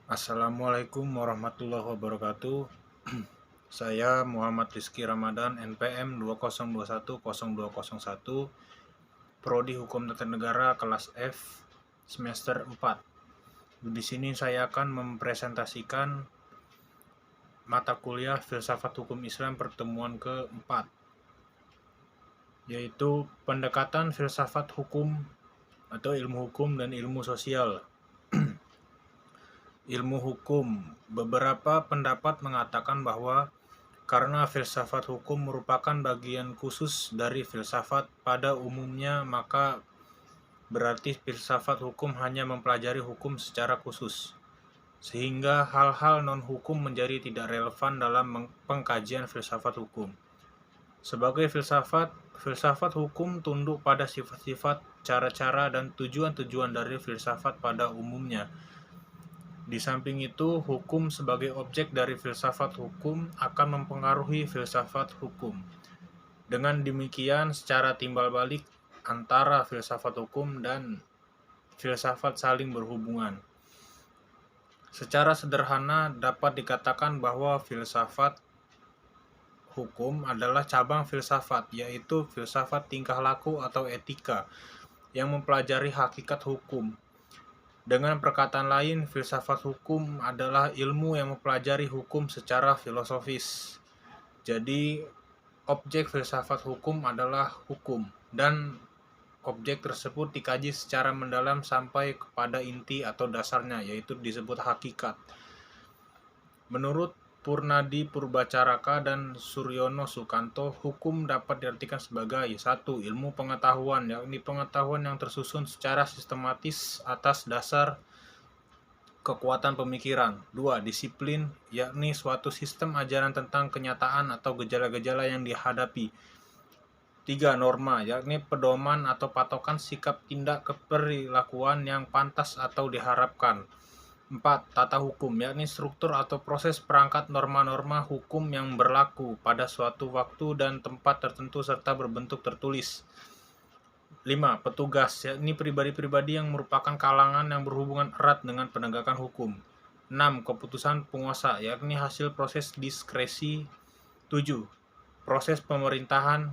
Assalamualaikum warahmatullahi wabarakatuh. Saya Muhammad Rizky Ramadan, NPM 20210201, Prodi Hukum Tata Negara kelas F, semester 4. Di sini saya akan mempresentasikan mata kuliah Filsafat Hukum Islam pertemuan ke-4, yaitu pendekatan filsafat hukum atau ilmu hukum dan ilmu sosial. Ilmu hukum, beberapa pendapat mengatakan bahwa karena filsafat hukum merupakan bagian khusus dari filsafat pada umumnya, maka berarti filsafat hukum hanya mempelajari hukum secara khusus, sehingga hal-hal non-hukum menjadi tidak relevan dalam pengkajian filsafat hukum. Sebagai filsafat hukum tunduk pada sifat-sifat, cara-cara, dan tujuan-tujuan dari filsafat pada umumnya. Di samping itu, hukum sebagai objek dari filsafat hukum akan mempengaruhi filsafat hukum. Dengan demikian, secara timbal balik antara filsafat hukum dan filsafat saling berhubungan. Secara sederhana dapat dikatakan bahwa filsafat hukum adalah cabang filsafat, yaitu filsafat tingkah laku atau etika, yang mempelajari hakikat hukum. Dengan perkataan lain, filsafat hukum adalah ilmu yang mempelajari hukum secara filosofis. Jadi, objek filsafat hukum adalah hukum, dan objek tersebut dikaji secara mendalam sampai kepada inti atau dasarnya, yaitu disebut hakikat. Menurut Purnadi Purbacaraka dan Suryono Sukanto, hukum dapat diartikan sebagai 1. Ilmu pengetahuan, yakni pengetahuan yang tersusun secara sistematis atas dasar kekuatan pemikiran. 2. Disiplin, yakni suatu sistem ajaran tentang kenyataan atau gejala-gejala yang dihadapi. 3. Norma, yakni pedoman atau patokan sikap tindak keperilakuan yang pantas atau diharapkan. 4. Tata hukum, yakni struktur atau proses perangkat norma-norma hukum yang berlaku pada suatu waktu dan tempat tertentu serta berbentuk tertulis. 5. Petugas, yakni pribadi-pribadi yang merupakan kalangan yang berhubungan erat dengan penegakan hukum. 6. Keputusan penguasa, yakni hasil proses diskresi. 7. Proses pemerintahan,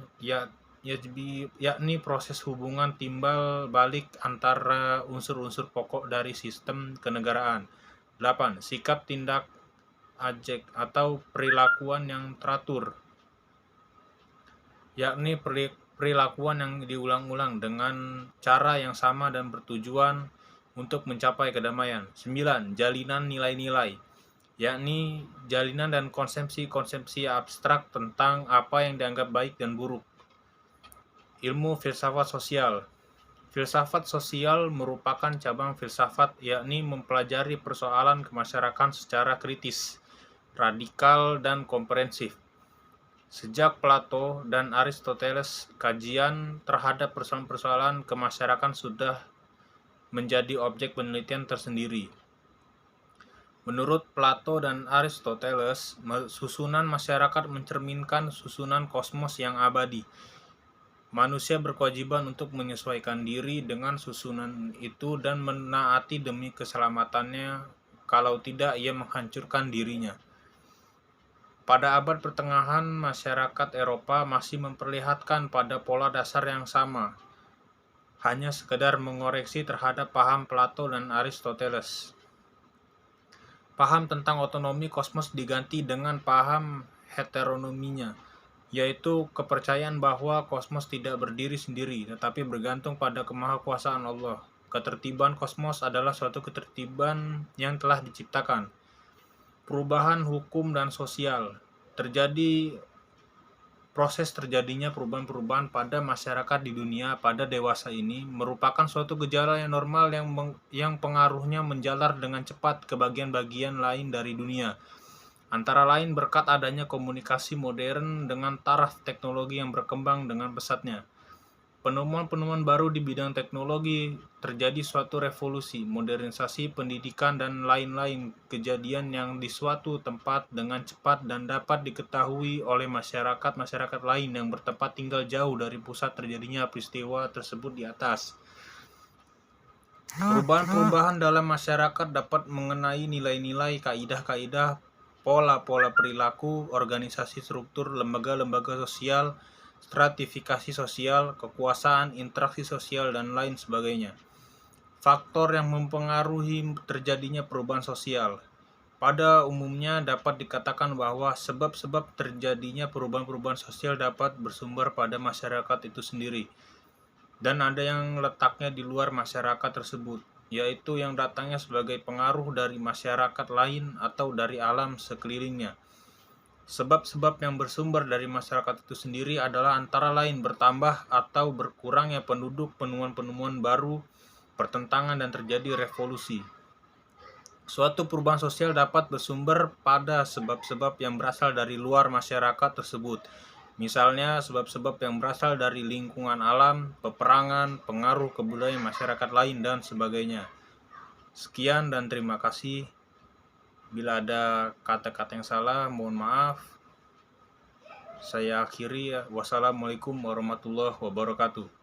yakni proses hubungan timbal balik antara unsur-unsur pokok dari sistem kenegaraan. 8. Sikap tindak ajek atau perilakuan yang teratur, yakni perilakuan yang diulang-ulang dengan cara yang sama dan bertujuan untuk mencapai kedamaian. 9. Jalinan nilai-nilai, yakni jalinan dan konsepsi-konsepsi abstrak tentang apa yang dianggap baik dan buruk. Ilmu filsafat sosial. Filsafat sosial merupakan cabang filsafat, yakni mempelajari persoalan kemasyarakatan secara kritis, radikal, dan komprehensif. Sejak Plato dan Aristoteles, kajian terhadap persoalan-persoalan kemasyarakatan sudah menjadi objek penelitian tersendiri. Menurut Plato dan Aristoteles, susunan masyarakat mencerminkan susunan kosmos yang abadi. Manusia berkewajiban untuk menyesuaikan diri dengan susunan itu dan menaati demi keselamatannya, kalau tidak ia menghancurkan dirinya. Pada abad pertengahan, masyarakat Eropa masih memperlihatkan pada pola dasar yang sama, hanya sekedar mengoreksi terhadap paham Plato dan Aristoteles. Paham tentang otonomi kosmos diganti dengan paham heteronominya, yaitu kepercayaan bahwa kosmos tidak berdiri sendiri, tetapi bergantung pada kemahakuasaan Allah. Ketertiban kosmos adalah suatu ketertiban yang telah diciptakan. Perubahan hukum dan sosial. Proses terjadinya perubahan-perubahan pada masyarakat di dunia pada dewasa ini merupakan suatu gejala yang normal yang pengaruhnya menjalar dengan cepat ke bagian-bagian lain dari dunia. Antara lain berkat adanya komunikasi modern dengan taraf teknologi yang berkembang dengan pesatnya. Penemuan-penemuan baru di bidang teknologi, terjadi suatu revolusi, modernisasi pendidikan, dan lain-lain kejadian yang di suatu tempat dengan cepat dan dapat diketahui oleh masyarakat lain yang bertempat tinggal jauh dari pusat terjadinya peristiwa tersebut di atas. Perubahan-perubahan dalam masyarakat dapat mengenai nilai-nilai, kaidah-kaidah, pola-pola perilaku, organisasi struktur, lembaga-lembaga sosial, stratifikasi sosial, kekuasaan, interaksi sosial, dan lain sebagainya. Faktor yang mempengaruhi terjadinya perubahan sosial. Pada umumnya dapat dikatakan bahwa sebab-sebab terjadinya perubahan-perubahan sosial dapat bersumber pada masyarakat itu sendiri, dan ada yang letaknya di luar masyarakat tersebut, yaitu yang datangnya sebagai pengaruh dari masyarakat lain atau dari alam sekelilingnya. Sebab-sebab yang bersumber dari masyarakat itu sendiri adalah antara lain bertambah atau berkurangnya penduduk, penemuan-penemuan baru, pertentangan, dan terjadi revolusi. Suatu perubahan sosial dapat bersumber pada sebab-sebab yang berasal dari luar masyarakat tersebut. Misalnya sebab-sebab yang berasal dari lingkungan alam, peperangan, pengaruh kebudayaan masyarakat lain, dan sebagainya. Sekian dan terima kasih. Bila ada kata-kata yang salah, mohon maaf. Saya akhiri ya. Wassalamualaikum warahmatullahi wabarakatuh.